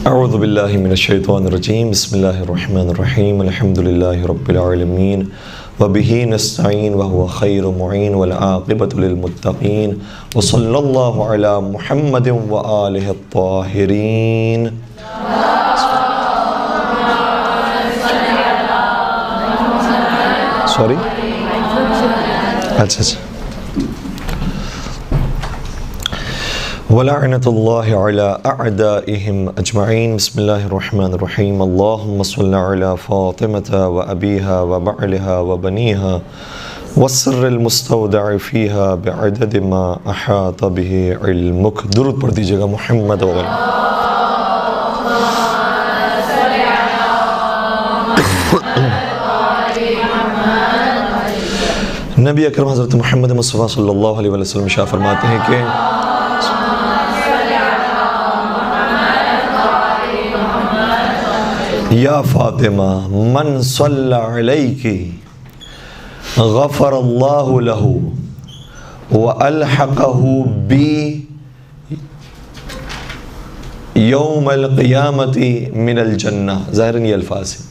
अऊज़ु बिल्लाहि मिनश्शैतानिर्रजीम बिस्मिल्लाहिर्रहमानिर्रहीम अल्हम्दुलिल्लाहि रब्बिल आलमीन व बिही नस्तईन व हुवा खैरुल मुईन वल आक़िबतु लिल मुत्तक़ीन व सल्लल्लाहु अला मुहम्मदिन व आलिहि त्ताहिरीन। सॉरी, अच्छा वलअनतुल्लाहि अला अअदाइहिम अजमईन। बिस्मिल्लाहिर्रहमानिर्रहीम। अल्लाहुम्मा सल्लि अला फ़ातिमता व अबीहा व बअलिहा व बनीहा वस्सिर्रिल मुस्तौदअ फ़ीहा बिअदद मा अहात बिही इल्मुक। दुरूद पढ़ दीजिएगा मुहम्मद व नबी अकरम हज़रत मुहम्मद मुस्तफ़ा सल्लल्लाहु अलैहि वसल्लम शाह फरमाते हैं कि या फ़ातिमा मन सल्ला अलैकी गफ़रल्लाहु लहू व अलहक़हू बी यौमल क़ियामती मिनल जन्नह। ज़ाहिरन ये अल्फाज हैं।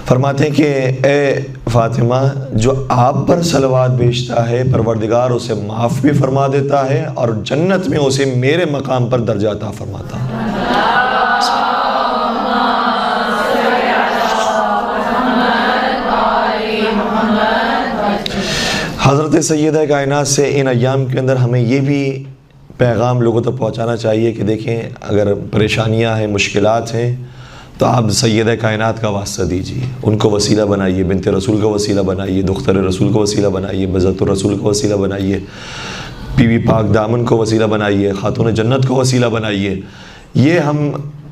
फरमाते हैं कि ए फ़ातिमा, जो आप पर सलवात भेजता है परवरदिगार उसे माफ़ भी फरमा देता है और जन्नत में उसे मेरे मकाम पर दर्जा अता फरमाता है। हज़रत सैयदा कायनात से इन अय्याम के अंदर हमें ये भी पैगाम लोगों तक पहुँचाना चाहिए कि देखें, अगर परेशानियाँ हैं, मुश्किलात हैं, तो आप सैयदा कायनात का वास्ता दीजिए, उनको वसीला बनाइए, बिनते रसूल का वसीला बनाइए, दुख्तर रसूल का वसीला बनाइए, बज़तुर रसूल का वसीला बनाइए, बीवी पाक दामन को वसीला बनाइए, खातून जन्नत को वसीला बनाइए। ये हम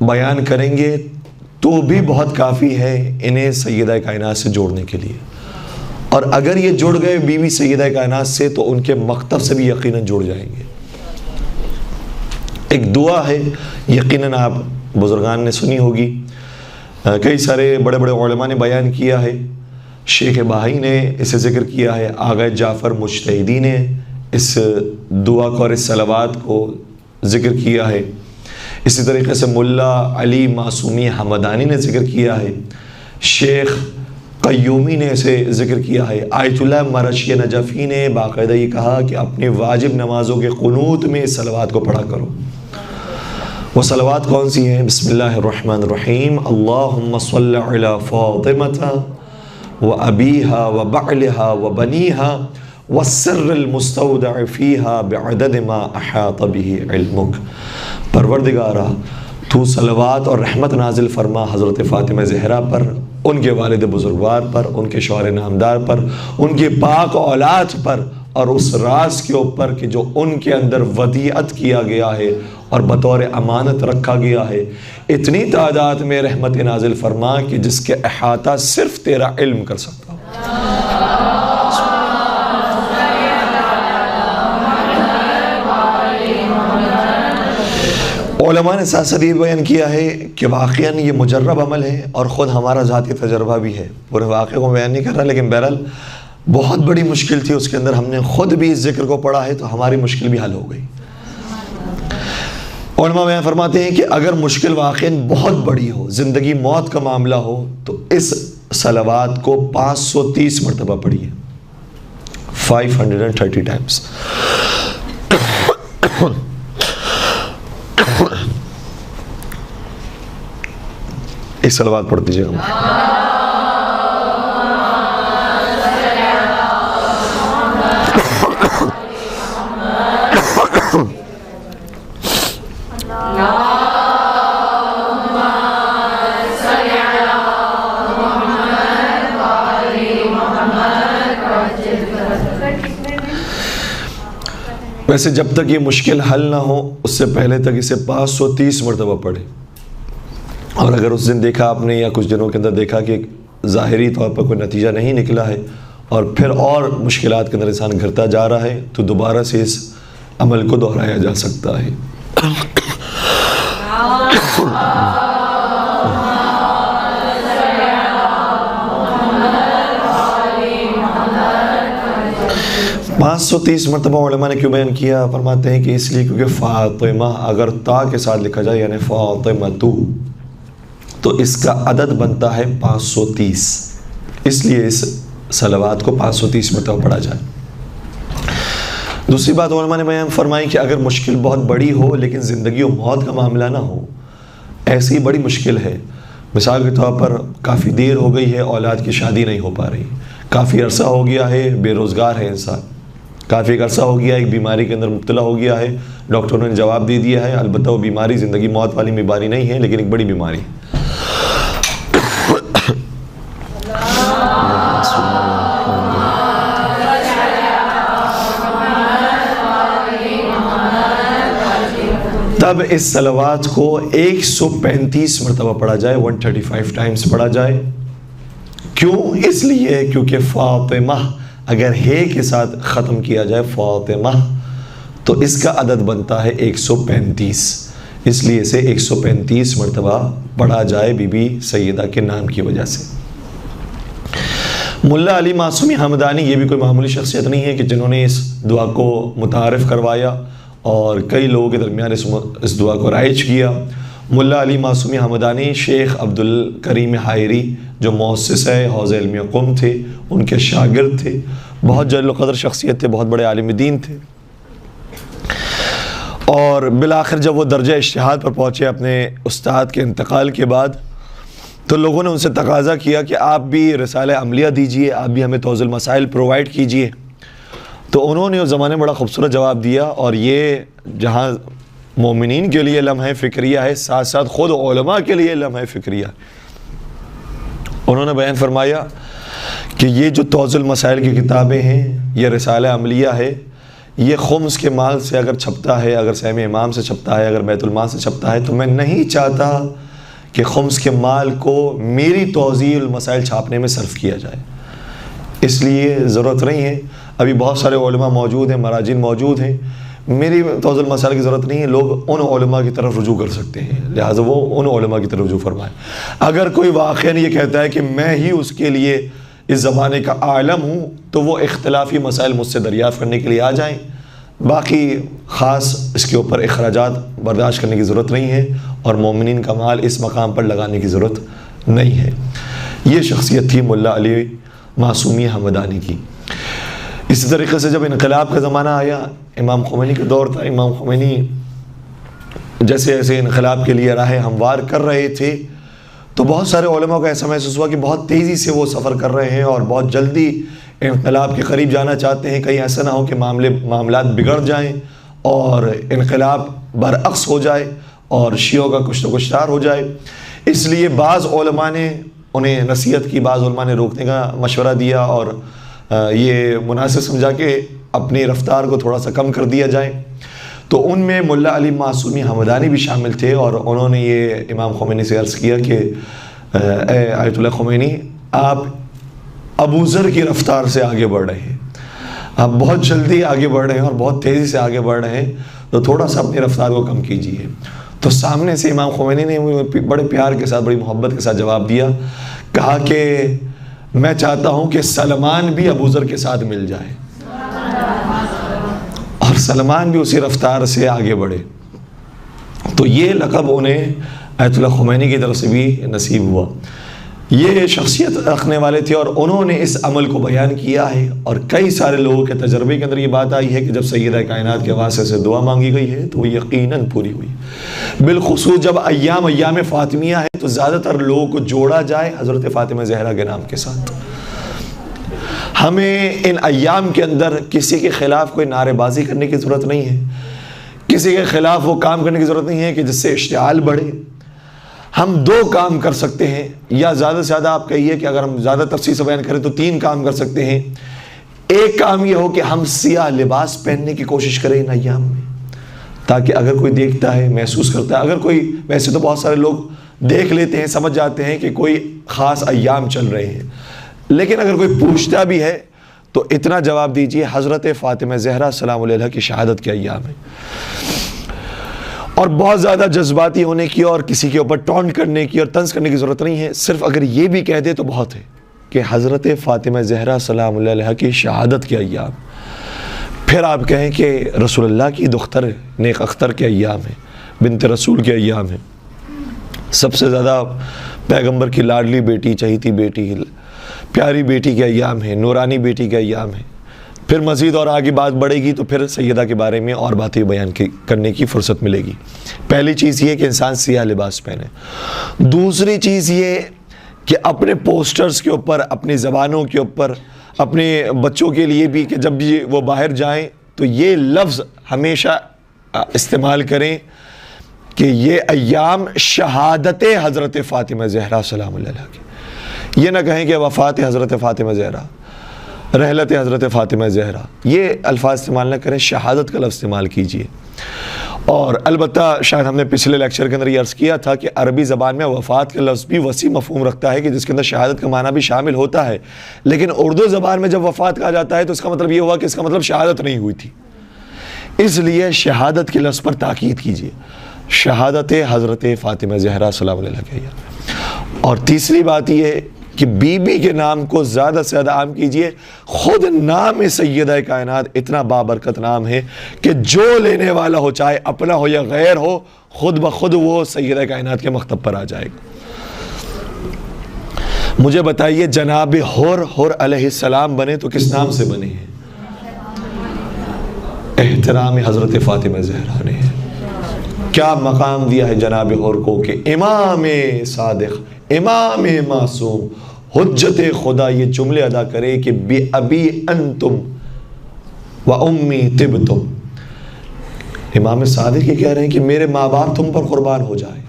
बयान करेंगे तो भी बहुत काफ़ी है इन्हें सैयदा कायनात से जोड़ने के लिए। और अगर ये जुड़ गए बीवी सैयदा कायनात से तो उनके मकतब से भी यकीनन जुड़ जाएंगे। एक दुआ है, यकीनन आप बुजुर्गान ने सुनी होगी, कई सारे बड़े बड़े उलमा ने बयान किया है, शेख बाही ने इसे ज़िक्र किया है, आगा जाफ़र मुज्तहिदी ने इस दुआ को और इस सलावात को ज़िक्र किया है, इसी तरीक़े से मुल्ला अली मासूमी हमदानी ने ज़िक्र किया है, शेख क़य्यूमी ने इसे ज़िक्र किया है, आयतुल्लाह मरशी नजफ़ी ने बाकायदा ये कहा कि अपने वाजिब नमाज़ों के क़ुनूत में इस सलावात को पढ़ा करो। वो सलावात कौन सी हैं? बिस्मिल्लाहिर्रहमानिर्रहीम। अल्लाहुम्मा सल्लि अला फ़ातिमता व अबीहा व बअलिहा व बनीहा वस्सिर्रिल मुस्तौदअ फ़ीहा बिअदद मा अहात बिही इल्मुक। परवरदिगारा, तू सलावात और रहमत नाजिल फरमा हज़रत फ़ातिमा ज़हरा पर, उनके वालिद बुज़ुर्गवार पर, उनके शौहर नामदार पर, उनके पाक औलाद पर और उस राज के ऊपर कि जो उनके अंदर वदीअत किया गया है और बतौर अमानत रखा गया है। इतनी तादाद में रहमत नाजिल फरमा कि जिसके अहाता सिर्फ तेरा इल्म कर सकता। उलमा ने साथ साथ ये बयान किया है कि वाक़ईन ये मुजर्रब अमल है और ख़ुद हमारा ज़ाती तजर्बा भी है। पूरे वाक़े को बयान नहीं कर रहा, लेकिन बहरहाल बहुत बड़ी मुश्किल थी उसके अंदर, हमने ख़ुद भी इस ज़िक्र को पढ़ा है तो हमारी मुश्किल भी हल हो गई। उलमा बयान फरमाते हैं कि अगर मुश्किल वाक़ईन बहुत बड़ी हो, ज़िंदगी मौत का मामला हो, तो इस सलावात को 530 मरतबा पढ़िए, 530 टाइम्स। एक सलावात पढ़ दीजिएगा। वैसे जब तक ये मुश्किल हल ना हो उससे पहले तक इसे 530 मरतबा पढ़े। और अगर उस दिन देखा आपने या कुछ दिनों के अंदर देखा कि ज़ाहिरी तौर पर कोई नतीजा नहीं निकला है और फिर और मुश्किलात के अंदर इंसान घिरता जा रहा है, तो दोबारा से इस अमल को दोहराया जा सकता है। 530 मरतबा उलमा ने क्यों बयान किया? फरमाते हैं कि इसलिए क्योंकि फ़ातिमा अगर ता के साथ लिखा जाए यानी फ़ातिमतु, तो इसका अदद बनता है 530, इसलिए इस सलवात को 530 मरतबा पढ़ा जाए। दूसरी बात उलमा ने बयान फरमाई कि अगर मुश्किल बहुत बड़ी हो लेकिन ज़िंदगी और मौत का मामला ना हो, ऐसी बड़ी मुश्किल है, मिसाल के तौर पर काफ़ी देर हो गई है, औलाद की शादी नहीं हो पा रही, काफ़ी अरसा हो गया है बेरोज़गार है इंसान, काफ़ी अरसा हो गया एक बीमारी के अंदर मुब्तला हो गया है, डॉक्टरों ने जवाब दे दिया है अलबत्ता वो बीमारी ज़िंदगी मौत वाली बीमारी नहीं है लेकिन एक बड़ी बीमारी है। तब इस सलवात को 135 मरतबा पढ़ा जाए, 135 टाइम्स पढ़ा जाए। क्यों? इसलिए क्योंकि फ़ातिमा अगर हे के साथ ख़त्म किया जाए फ़ातिमा, तो इसका अदद बनता है 135, इसलिए इसे 135 मरतबा पढ़ा जाए बीबी सैयदा के नाम की वजह से। मुल्ला अली मासूमी हमदानी ये भी कोई मामूली शख्सियत नहीं है कि जिन्होंने इस दुआ को मुतारिफ़ करवाया और कई लोगों के दरमियान इस दुआ को राइज किया। मुल्ला अली मासूमी हमदानी शेख अब्दुल करीम हायरी जो मुअस्सिस है हौज़ इल्मिया क़ुम थे, उनके शागिर्द थे, बहुत जलील क़द्र शख्सियत थे, बहुत बड़े आलिम दीन थे। और बिलाखिर जब वो दर्जा इज्तिहाद पर पहुँचे अपने उस्ताद के इंतकाल के बाद, तो लोगों ने उनसे तकाज़ा किया कि आप भी रिसाला अमलिया दीजिए, आप भी हमें तौज़ुल मसाइल प्रोवाइड कीजिए। तो उन्होंने उस ज़माने में बड़ा खूबसूरत जवाब दिया, और ये जहाँ मोमिनीन के लिए लम्हा फ़िक्रिया है, साथ साथ ख़ुद उलमा के लिए लम्हा फ़िक्रिया। उन्होंने बयान फरमाया कि ये जो तौज़ुल मसाइल की किताबें हैं, ये रिसाला अमलिया है, ये खुम्स के माल से अगर छपता है, अगर सहम इमाम से छपता है, अगर बैतुल माल से छपता है, तो मैं नहीं चाहता कि खुम्स के माल को मेरी तौज़ील मसाइल छापने में सर्फ किया जाए, इसलिए ज़रूरत नहीं है। अभी बहुत सारे उलमा मौजूद हैं, मराजिन मौजूद हैं, मेरी तौज़ुल मसाइल की ज़रूरत नहीं है, लोग उन उलमा की तरफ रुजू कर सकते हैं, लिहाजा वो उन उलमा की तरफ रुजू फरमाएँ। अगर कोई वाक़ईन ये कहता है कि मैं ही उसके लिए इस ज़माने का आलम हूँ, तो वो इख्तिलाफ़ी मसाइल मुझसे दरियाफ़त करने के लिए आ जाएँ, बाकी ख़ास इसके ऊपर अखराजात बर्दाश्त करने की ज़रूरत नहीं है, और मोमिनीन का माल इस मकाम पर लगाने की ज़रूरत नहीं है। ये शख्सियत थी मुल्ला अली मासूमी हमदानी की। इसी तरीके से जब इनकलाब का ज़माना आया, इमाम ख़ुमैनी का दौर था, इमाम ख़ुमैनी जैसे जैसे इनकलाब के लिए राह हमवार कर रहे थे, तो बहुत सारे उलमा को ऐसा महसूस हुआ कि बहुत तेज़ी से वो सफ़र कर रहे हैं और बहुत जल्दी इनकलाब के करीब जाना चाहते हैं, कहीं ऐसा ना हो कि मामलात बिगड़ जाएँ और इनकलाब बरअक्स हो जाए और शियों का कुछ तो कुछ तार हो जाए। इसलिए बाज़ उलमा ने उन्हें नसीहत की, बाज़ उलमा ने रोकने का मशवरा दिया और ये मुनासिब समझा कि अपनी रफ्तार को थोड़ा सा कम कर दिया जाए। तो उनमें मुल्ला अली मासूमी हमदानी भी शामिल थे, और उन्होंने ये इमाम ख़ुमैनी से अर्ज़ किया कि आयतुल्लाह ख़ुमैनी, आप अबू ज़र की रफ्तार से आगे बढ़ रहे हैं, आप बहुत जल्दी आगे बढ़ रहे हैं और बहुत तेज़ी से आगे बढ़ रहे हैं, तो थोड़ा सा अपनी रफ्तार को कम कीजिए। तो सामने से इमाम ख़ुमैनी ने बड़े प्यार के साथ, बड़ी मोहब्बत के साथ जवाब दिया, कहा कि मैं चाहता हूँ कि सलमान भी अबू ज़र के साथ मिल जाए और सलमान भी उसी रफ्तार से आगे बढ़े। तो ये लक़ब उन्हें आयतुल्लाह ख़ुमैनी की तरफ से भी नसीब हुआ। ये शख्सियत रखने वाले थे और उन्होंने इस अमल को बयान किया है, और कई सारे लोगों के तजर्बे के अंदर ये बात आई है कि जब सैयदा कायनात के वास्ते से दुआ मांगी गई है तो वो यकीनन पूरी हुई। बिलखुसूस जब अय्याम फ़ातिमिया है तो ज़्यादातर लोगों को जोड़ा जाए हज़रत फ़ातिमा ज़हरा के नाम के साथ। हमें इन अय्याम के अंदर किसी के ख़िलाफ़ कोई नारेबाजी करने की ज़रूरत नहीं है, किसी के ख़िलाफ़ वो काम करने की ज़रूरत नहीं है कि जिससे इश्तिआल बढ़े। हम दो काम कर सकते हैं, या ज़्यादा से ज़्यादा आप कहिए कि अगर हम ज़्यादा तफसील से बयान करें तो 3 काम कर सकते हैं। एक काम ये हो कि हम सियाह लिबास पहनने की कोशिश करें इन अय्याम में, ताकि अगर कोई देखता है, महसूस करता है, अगर कोई, वैसे तो बहुत सारे लोग देख लेते हैं, समझ जाते हैं कि कोई ख़ास अय्याम चल रहे हैं, लेकिन अगर कोई पूछता भी है तो इतना जवाब दीजिए हज़रत फ़ातिमा ज़हरा सलाम अलैहा की शहादत के अय्याम है। और बहुत ज़्यादा जज्बाती होने की और किसी के ऊपर टॉन्ट करने की और तंज करने की ज़रूरत नहीं है, सिर्फ अगर ये भी कह दे तो बहुत है कि हज़रत फ़ातिमा ज़हरा सलाम अलैहा की शहादत के अय्याम। फिर आप कहें कि रसूलुल्लाह की दुख्तर नेक अख्तर के अय्याम है, बिन्त रसूल के अय्याम है, सबसे ज़्यादा पैगंबर की लाडली बेटी, चहीती बेटी, प्यारी बेटी के अय्याम है, नूरानी बेटी के अय्याम है। फिर मज़ीद और आगे बात बढ़ेगी तो फिर सैयदा के बारे में और बातें बयान करने की फ़ुर्सत मिलेगी। पहली चीज़ ये कि इंसान सियाह लिबास पहने। दूसरी चीज़ ये कि अपने पोस्टर्स के ऊपर, अपनी ज़बानों के ऊपर, अपने बच्चों के लिए भी कि जब भी वो बाहर जाएं तो ये लफ्ज़ हमेशा इस्तेमाल करें कि ये अय्याम शहादत हज़रत फ़ातिमा ज़हरा सलाम अलैहा की। ये ना कहें कि वफ़ात हज़रत फ़ातिमा ज़हरा, रहलत हज़रत फ़ातिमा ज़हरा, ये अल्फाज इस्तेमाल ना करें, शहादत का लफ्ज़ इस्तेमाल कीजिए। और अलबत्ता शायद हमने पिछले लेक्चर के अंदर ये अर्ज़ किया था कि अरबी ज़बान में वफ़ात का लफ्ज़ भी वसी मफ़हूम रखता है कि जिसके अंदर शहादत का माना भी शामिल होता है, लेकिन उर्दू ज़बान में जब वफ़ात कहा जाता है तो इसका मतलब ये हुआ कि इसका मतलब शहादत नहीं हुई थी, इसलिए शहादत के लफ्ज़ पर ताकीद कीजिए, शहादत हज़रत फ़ातिमा ज़हरा सलाम अलैहा कहिए। और तीसरी बात ये कि बीबी के नाम को ज़्यादा से ज़्यादा आम कीजिए। ख़ुद नाम सैयदा कायनात इतना बाबरकत नाम है कि जो लेने वाला हो, चाहे अपना हो या गैर हो, खुद ब खुद वो सैयदा कायनात के मख्तब पर आ जाएगा। मुझे बताइए, जनाब हुर अलैहिस्सलाम बने तो किस नाम से बने हैं? एहतराम हज़रत फ़ातिमा ज़हरा ने क्या मकाम दिया है जनाब हुर को कि इमाम सादिक़, इमाम मासूम, हुज्जत खुदा, ये जुमले अदा करे कि बे अबी अंतुम व उम्मी तिब्तुम। इमाम सादिक़ ये कह रहे हैं कि मेरे माँ बाप तुम पर कुर्बान हो जाए,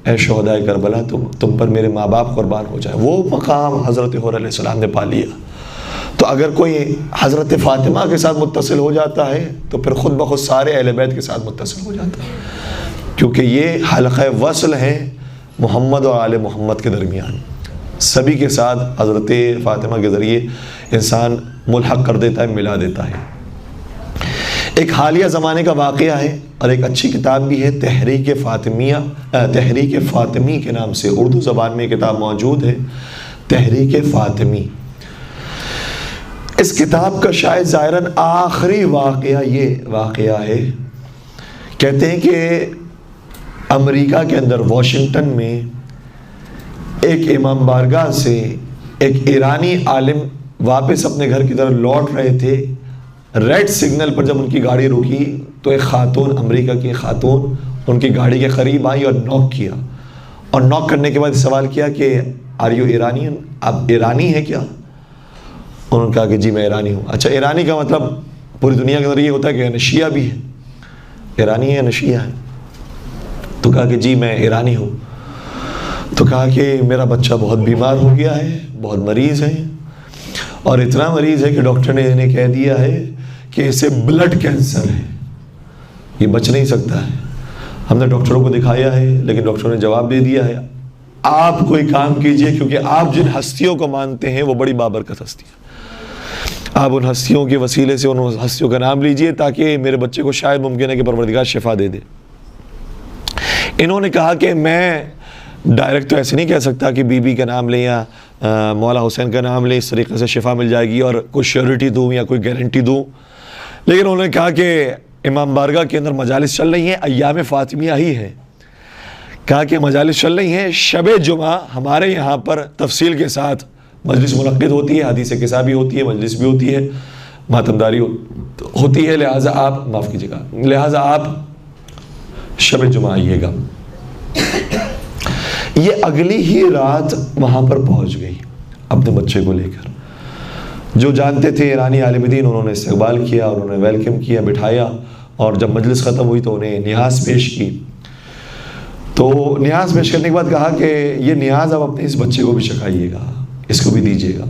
ऐ शुहदाए करबला तुम पर मेरे माँ बाप कुर्बान हो जाए। वो मकाम हज़रत हुर अलैहिस्सलाम ने पा लिया। तो अगर कोई हज़रत फ़ातिमा के साथ मुत्तसिल हो जाता है तो फिर ख़ुद ब खुद सारे अहले बैत के साथ मुत्तसिल हो जाता है, क्योंकि ये हल्क़े वस्ल है मोहम्मद और आले मोहम्मद के दरमियान। सभी के साथ हज़रत फ़ातिमा के ज़रिए इंसान मुल्हक़ कर देता है, मिला देता है। एक हालिया ज़माने का वाक़या है और एक अच्छी किताब भी है, तहरीक फ़ातिमिया, तहरीक फ़ातिमी के नाम से उर्दू ज़बान में किताब मौजूद है, तहरीक फ़ातिमी। इस किताब का शायद ज़ाहिरन आखिरी वाक़या ये वाक़या है। कहते हैं कि अमेरिका के अंदर वाशिंगटन में एक इमाम बारगाह से एक ईरानी आलिम वापस अपने घर की तरफ लौट रहे थे। रेड सिग्नल पर जब उनकी गाड़ी रुकी तो एक ख़ातून, अमेरिका की ख़ातून उनकी गाड़ी के करीब आई और नॉक किया, और नॉक करने के बाद सवाल किया कि आर यू ईरानियन, आप ईरानी हैं क्या? उन्होंने कहा कि जी मैं ईरानी हूँ। अच्छा, ईरानी का मतलब पूरी दुनिया के अंदर ये होता है कि नशिया भी है, ईरानी है नशिया है। तो कहा कि जी मैं ईरानी हूँ। तो कहा कि मेरा बच्चा बहुत बीमार हो गया है, बहुत मरीज़ है, और इतना मरीज़ है कि डॉक्टर ने इन्हें कह दिया है कि इसे ब्लड कैंसर है, ये बच नहीं सकता है। हमने डॉक्टरों को दिखाया है, लेकिन डॉक्टरों ने जवाब दे दिया है आप कोई काम कीजिए, क्योंकि आप जिन हस्तियों को मानते हैं वो बड़ी बाबरकत हस्ती है, आप उन हस्तियों के वसीले से उन हस्तियों का नाम लीजिए ताकि मेरे बच्चे को शायद मुमकिन है कि परवरदिगार शिफा दे दे। इन्होंने कहा कि मैं डायरेक्ट तो ऐसे नहीं कह सकता कि बीबी का नाम लें या मौला हुसैन का नाम लें, इस तरीके से शिफा मिल जाएगी और कोई श्योरिटी दूँ या कोई गारंटी दूँ। लेकिन उन्होंने कहा कि इमाम बारगाह के अंदर मजालिस चल रही हैं, अय्याम फ़ातिमिया ही है। कहा कि मजालिस चल रही हैं, शब जुमा हमारे यहाँ पर तफसील के साथ मजलिस मुनक्किद होती है, हदीस किसा भी होती है, मजलिस भी होती है, मातमदारी होती है, लिहाजा आप माफ़ कीजिएगा, लिहाजा आप शब जुमा आइएगा। ये अगली ही रात वहाँ पर पहुँच गई अपने बच्चे को लेकर। जो जानते थे ईरानी आलिम दीन, उन्होंने इस्तकबाल किया, उन्होंने वेलकम किया, बिठाया, और जब मजलिस ख़त्म हुई तो उन्हें न्याज पेश की। तो न्याज पेश करने के बाद कहा कि ये न्याज आप अपने इस बच्चे को भी चखाइएगा, इसको भी दीजिएगा।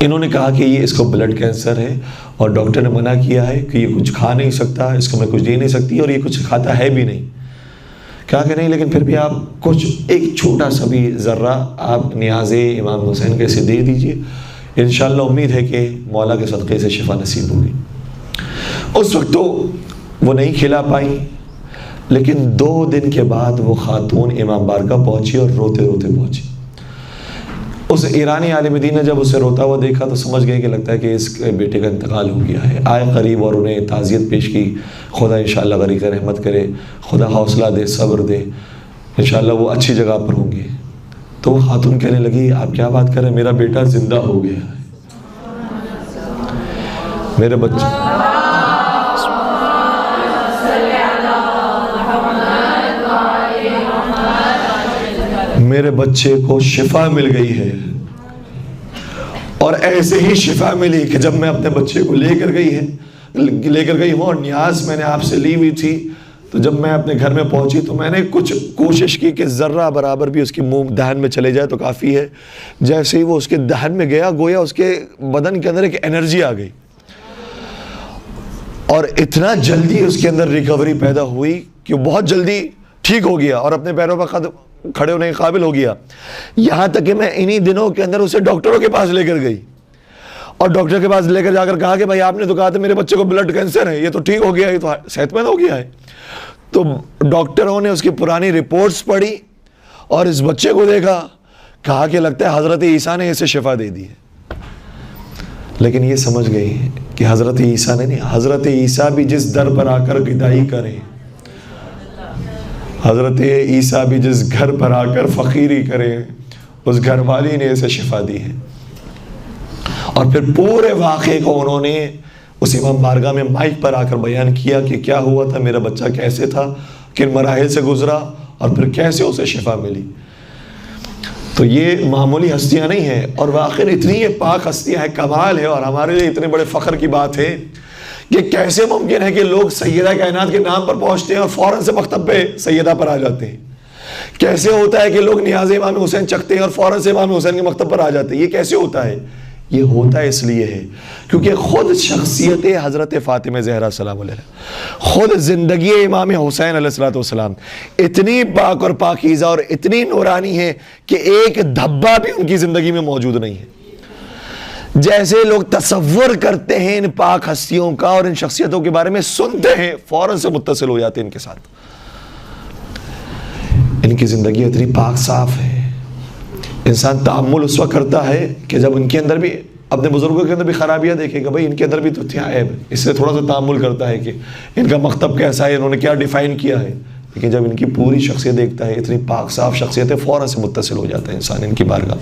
इन्होंने कहा कि ये इसको ब्लड कैंसर है और डॉक्टर ने मना किया है कि ये कुछ खा नहीं सकता, इसको मैं कुछ दे नहीं सकती और ये कुछ खाता है भी नहीं। कहा कि नहीं, लेकिन फिर भी आप कुछ एक छोटा सा भी ज़र्रा आप न्याज़े इमाम हुसैन के से दे दीजिए, इंशाअल्लाह उम्मीद है कि मौला के सदक़े से शिफा नसीब होगी। उस वक्त तो वो नहीं खिला पाई, लेकिन 2 दिन के बाद वो ख़ातून इमाम बारगाह पहुँची और रोते रोते पहुँची। उस ईरानी आलिम दीन ने जब उसे रोता हुआ देखा तो समझ गए कि लगता है कि इसके बेटे का इंतकाल हो गया है। आए करीब और उन्हें ताज़ियत पेश की। खुदा इंशाअल्लाह गरी का रहमत करे, खुदा हौसला दे, सब्र दे, इंशाअल्लाह वो अच्छी जगह पर होंगे। तो वो खातून कहने लगी, आप क्या बात कर रहे हैं, मेरा बेटा ज़िंदा हो गया है, मेरे बच्चे को शिफा मिल गई है। और ऐसे ही शिफा मिली कि जब मैं अपने बच्चे को लेकर गई हूँ और न्याज मैंने आपसे ली हुई थी, तो जब मैं अपने घर में पहुंची तो मैंने कुछ कोशिश की कि ज़र्रा बराबर भी उसके मुंह दहन में चले जाए तो काफ़ी है। जैसे ही वो उसके दहन में गया, गोया उसके बदन के अंदर एक एनर्जी आ गई और इतना जल्दी उसके अंदर रिकवरी पैदा हुई कि वो बहुत जल्दी ठीक हो गया और अपने पैरों पर खड़े होने के काबिल हो गया। यहाँ तक कि मैं इन्हीं दिनों के अंदर उसे डॉक्टरों के पास लेकर गई और डॉक्टर के पास लेकर जाकर कहा कि भाई आपने तो कहा था मेरे बच्चे को ब्लड कैंसर है, ये तो ठीक हो गया, ये तो सेहतमंद हो गया है। तो डॉक्टरों ने उसकी पुरानी रिपोर्ट्स पढ़ी और इस बच्चे को देखा, कहा कि लगता है हज़रत ईसा ने इसे शिफा दे दी है। लेकिन ये समझ गई कि हज़रत ईसा ने नहीं, हज़रत ईसा भी जिस दर पर आकर गिदाई करें, हज़रत ईसा भी जिस घर पर आकर फ़कीरी करें, उस घर वाली ने इसे शिफा दी है। और फिर पूरे वाक़े को उन्होंने उस इमाम बारगाह में माइक पर आकर बयान किया कि क्या हुआ था, मेरा बच्चा कैसे था, किन मराहिल से गुजरा और फिर कैसे उसे शिफा मिली। तो ये मामूली हस्तियाँ नहीं हैं और वाक़ई इतनी ये पाक हस्तियाँ हैं, कमाल है। और हमारे लिए इतने बड़े फ़ख्र की बात है कि कैसे मुमकिन है कि लोग सैयदा कायनात के नाम पर पहुँचते हैं और फ़ौरन से मकतब पे सैयदा पर आ जाते हैं। कैसे होता है कि लोग नियाज़ इमाम हुसैन चखते हैं और फ़ौरन से इमाम हुसैन के मकतब पर आ जाते हैं। ये कैसे होता है? ये होता है इसलिए है क्योंकि खुद शख्सियत हज़रत फ़ातिमा ज़हरा सलाम अलैहा, खुद ज़िंदगी इमाम हुसैन अलैहिस्सलाम इतनी पाक और पाकीज़ा और इतनी नूरानी है कि एक धब्बा भी उनकी ज़िंदगी में मौजूद नहीं है। जैसे लोग तसव्वुर करते हैं इन पाक हस्तियों का और इन शख्सियतों के बारे में सुनते हैं, फ़ौरन से मुत्तसिल हो जाते हैं इनके साथ। इनकी ज़िंदगी इतनी पाक साफ़ है, इंसान ताअम्मुल उस वक्त करता है कि जब उनके अंदर भी, अपने बुजुर्गों के अंदर भी खराबियाँ देखेगा, भाई इनके अंदर भी तो क्या है, इससे थोड़ा सा ताअम्मुल करता है कि इनका मकतब कैसा है, इन्होंने क्या डिफ़ाइन किया है। लेकिन जब इनकी पूरी शख्सियत देखता है, इतनी पाक साफ़ शख्सियत है, फ़ौरन से मुत्तसिल हो जाता है इंसान इनकी बारगाह।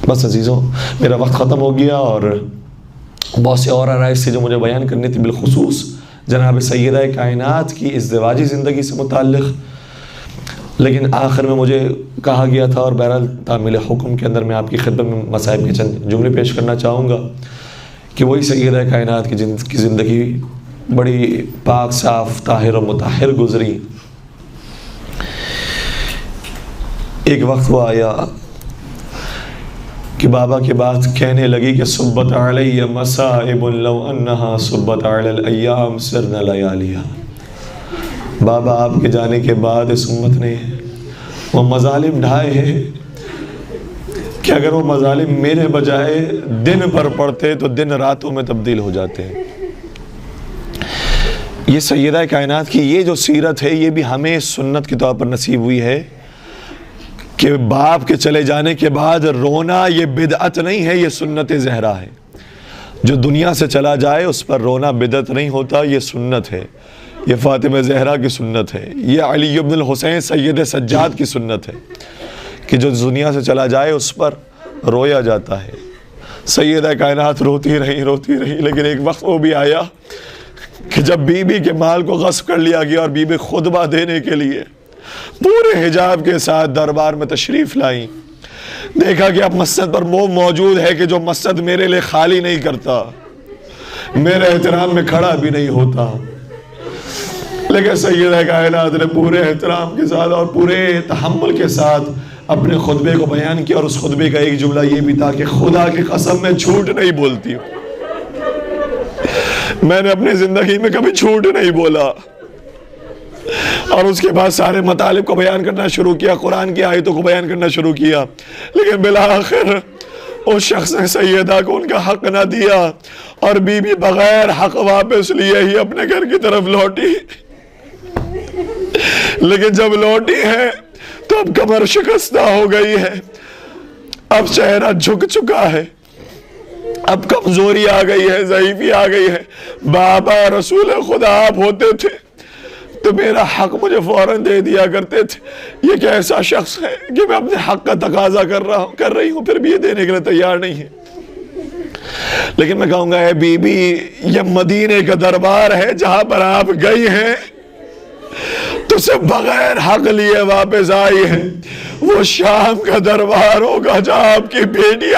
बस अजीज़ों, मेरा वक्त ख़त्म हो गया और बहुत से और आराइज़ से जो मुझे बयान करनी थी, बिलखुसूस जनाब सैयदा कायनात की इज़्दिवाजी ज़िंदगी से मुताल्लिक़, लेकिन आखिर में मुझे कहा गया था और बहरहाल तामील हुक्म के अंदर मैं आपकी खिदमत में मसाइब के चंद जुमले पेश करना चाहूँगा कि वही सैयदा कायनात की ज़िंदगी बड़ी पाक साफ़ ताहिर और मुताहिर गुज़री। एक वक्त वो आया कि बाबा की बात कहने लगी कि सुब्बत अलैया मसाइबुन लौ अन्नहा सुब्बत अलल अय्याम सिरना लयालिया। बाबा आपके जाने के बाद इस उम्मत ने वो मज़ालिम ढाए हैं कि अगर वो मज़ालिम मेरे बजाय दिन पर पड़ते तो दिन रातों में तब्दील हो जाते हैं। ये सैयदा कायनात की ये जो सीरत है, ये भी हमें सुन्नत के तौर पर नसीब हुई है कि बाप के चले जाने के बाद रोना ये बिदअत नहीं है, ये सुन्नत ज़हरा है। जो दुनिया से चला जाए उस पर रोना बिदअत नहीं होता, ये सुन्नत है, ये फ़ातिमा ज़हरा की सुन्नत है, ये अली इब्न हुसैन सैयद सज्जाद की सुन्नत है कि जो दुनिया से चला जाए उस पर रोया जाता है। सैयदा कायनात रोती रही, लेकिन एक वक्त वो भी आया कि जब बीबी के माल को गस्ब कर लिया गया और बीबी खुतबा देने के लिए पूरे हिजाब के साथ दरबार में तशरीफ़ लाई। देखा कि अब मस्जिद पर वो मौजूद है कि जो मस्जिद मेरे लिए खाली नहीं करता, मेरे एहतराम में खड़ा भी नहीं होता। लेकिन सैयदा कायनात ने पूरे एहतराम के साथ और पूरे तहम्मुल के साथ अपने खुतबे को बयान किया और उस खुतबे का एक जुमला ये भी था कि खुदा की कसम मैं झूठ नहीं बोलती हूँ, मैंने अपनी ज़िंदगी में कभी झूठ नहीं बोला। और उसके बाद सारे मतालिब को बयान करना शुरू किया, कुरान की आयतों को बयान करना शुरू किया। लेकिन बिलाखिर उस शख्स ने सैयदा को उनका हक ना दिया और बीबी बगैर हक वापस लिए ही अपने घर की तरफ लौटी। लेकिन जब लौटी है तो अब कमर शिकस्ता हो गई है, अब चेहरा झुक चुका है, अब कमजोरी आ गई है, ज़ईफ़ी आ गई है। बाबा रसूल खुदा आप होते थे तो मेरा हक मुझे फौरन दे दिया करते थे। ये कैसा शख्स है कि मैं अपने हक का तकाजा कर रही हूं, फिर भी ये देने के लिए तैयार नहीं है। लेकिन मैं कहूंगा है बीबी, ये मदीने का दरबार है जहां पर आप गई हैं तो सिर्फ बगैर हक लिए वापस आई है। वो शाम का दरबार होगा जहां आपकी बेटी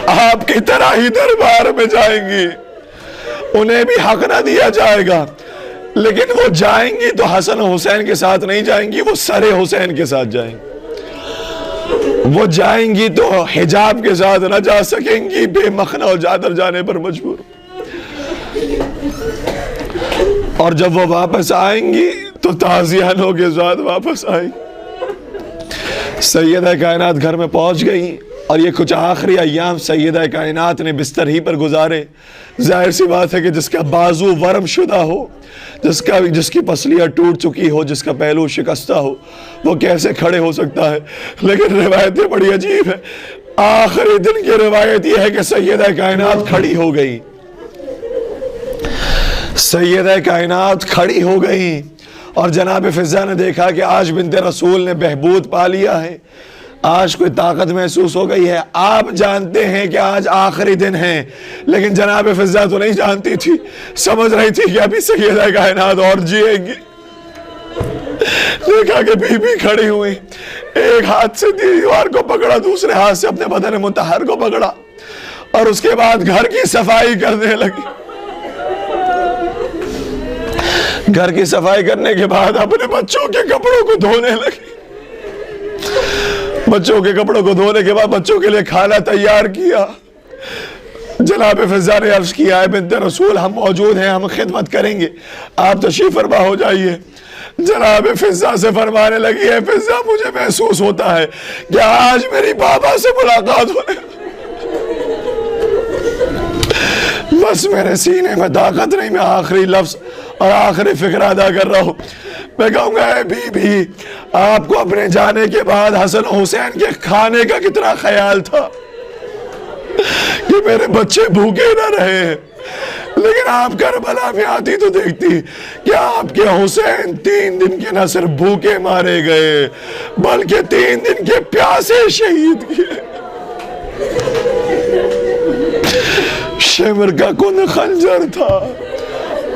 आपकी तरह ही दरबार में जाएंगी, उन्हें भी हक ना दिया जाएगा। लेकिन वो जाएंगी तो हसन हुसैन के साथ नहीं जाएंगी, वो सरे हुसैन के साथ जाएंगी। वो जाएंगी तो हिजाब के साथ ना जा सकेंगी, बेमखना और चादर जाने पर मजबूर। और जब वो वापस आएंगी तो ताजियानों के साथ वापस आएंगी। सैयदा कायनात घर में पहुंच गई और ये कुछ आखिरी अय्याम सैयदा कायनात ने बिस्तर ही पर गुजारे। जाहिर सी बात है कि जिसका बाजू वर्म शुदा हो, जिसकी पसलियाँ टूट चुकी हो, जिसका पहलू शिकस्ता हो, वो कैसे खड़े हो सकता है। लेकिन रिवायतें बड़ी अजीब है। आखिरी दिन की रिवायत यह है कि सैयदा कायनात खड़ी हो गई। सैयदा कायनात खड़ी हो गई और जनाब फिजा ने देखा कि आज बिन्ते रसूल ने बहबूद पा लिया है, आज कोई ताकत महसूस हो गई है। आप जानते हैं कि आज आखिरी दिन है, लेकिन जनाब फिजा तो नहीं जानती थी, समझ रही थी कि अभी सैयदा कायनात और जिएगी। देखा कि बीबी खड़ी हुई, एक हाथ से दीवार को पकड़ा, दूसरे हाथ से अपने बदन मुतहर को पकड़ा और उसके बाद घर की सफाई करने लगी। घर की सफाई करने के बाद अपने बच्चों के कपड़ों को धोने लगी। बच्चों के कपड़ों को धोने के बाद बच्चों के लिए खाना तैयार किया। जनाब फिजा ने अर्ज किया है बिन्ते रसूल हम मौजूद हैं, हम खिदमत करेंगे, आप तशरीफ फरमा हो जाइए। जनाब फिजा से फरमाने लगी है, फिजा मुझे महसूस होता है कि आज मेरी बाबा से मुलाकात होने, बस मेरे सीने में ताकत नहीं, मैं आखिरी लफ्ज और आखिरी फिक्र अदा कर रहा हूं। मैं कहूंगा बीबी, आपको अपने जाने के बाद हसन हुसैन के खाने का कितना ख्याल था कि मेरे बच्चे भूखे ना रहे। लेकिन आप करबला में आती तो देखती कि आपके हुसैन 3 दिन के न सिर्फ भूखे मारे गए बल्कि 3 दिन के प्यासे शहीद किए। शिमर का कुन खंजर था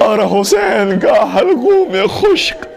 और हुसैन का हलकों में खुश्क।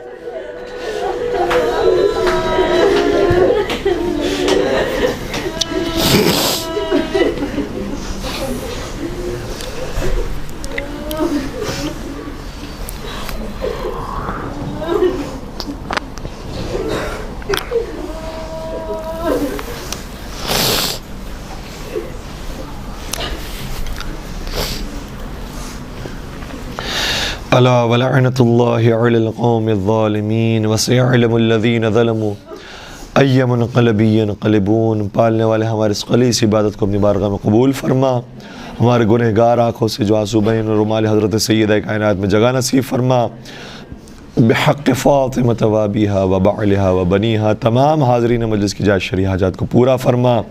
अला वलअनतुल्लाहि अलल क़ौमिज़ ज़ालिमीन वसयअलमुल्लज़ीना ज़लमू अय्य मुनक़लबिन यनक़लिबून। पालने वाले हमारे इस ख़लीस इबादत को अपनी बारगाह में कबूल फरमा। हमारे गुनहगार आँखों से जो आंसू बहन और रुमाल हज़रत सैयदा कायनात में जगह नसीब फरमा। बिहक़्क़ि फ़ातिमत व अबीहा व बअलिहा व बनीहा तमाम हाज़रीन मजलिस की जायज़ शरई हाजात को पूरा फरमा।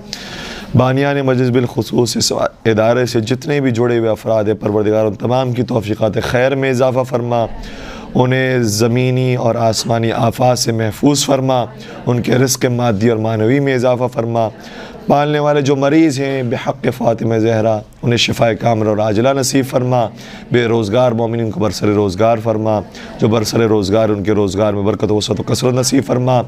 बानियान मजलिस बिलखुसूस इस इदारे से जितने भी जुड़े हुए अफराद परवरदिगार उन तमाम की तौफ़ीक़ात खैर में इजाफ़ा फरमा। उन्हें ज़मीनी और आसमानी आफ़ात से महफूज फरमा। उनके रिज़्क़ मादी और मानवी में इजाफ़ा फरमा। पालने वाले जो मरीज़ हैं बिहक़्क़ि फ़ातिमा ज़हरा उन्हें शिफ़ाए कामिल और आजिला नसीब फरमा। बेरोज़गार मोमिनीन को बरसर रोज़गार फरमा। जो बरसर रोज़गार उनके रोज़गार में बरकत वसअत व कसरत नसीब फरमा।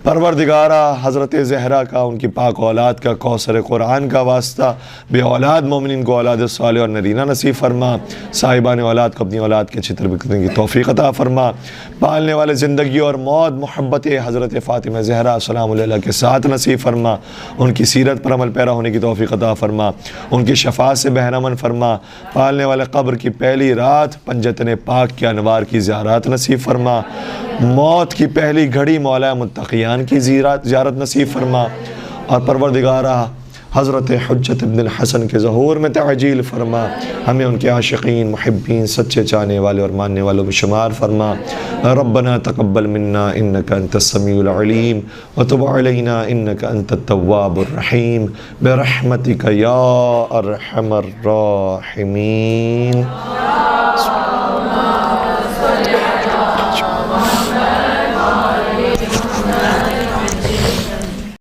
परवरदिगारा हज़रत ज़हरा का, उनकी पाक औलाद का, कौसर क़ुरान का वास्ता बे औलाद मोमिनीन को औलाद साले और नरीना नसीब फरमा। साहिबान औलाद को अपनी औलाद के अच्छी तरबियत करने की तौफ़ीक़ अता फरमा। पालने वाले ज़िंदगी और मौत मोहब्बत हज़रत फ़ातिमा ज़हरा सलाम अलैहा के साथ नसीब फरमा। उनकी सीरत पर अमल पैरा होने की तौफ़ीक़ अता फरमा। उनकी शफ़ाअत से बहरामन फरमा। पालने वाले कब्र की पहली रात पंजतन पाक के अनवार की ज़ियारत नसीब फरमा। मौत की पहली घड़ी मौला मुत्तक़ियान की ज़ियारत नसीब फरमा। और परवरदिगारा हज़रत हुज्जत इब्न हसन के ज़हूर में तअजील फरमा, हमें उनके आशिकीन मुहिब्बीन सच्चे चाहने वाले और मानने वालों में शुमार फरमा। रब्बना तक़ब्बल मिन्ना इन्नका अंतस समीउल अलीम व तुब अलैना इन्नका अंतत तव्वाबुर रहीम बिरहमतिका या अरहमर राहिमीन।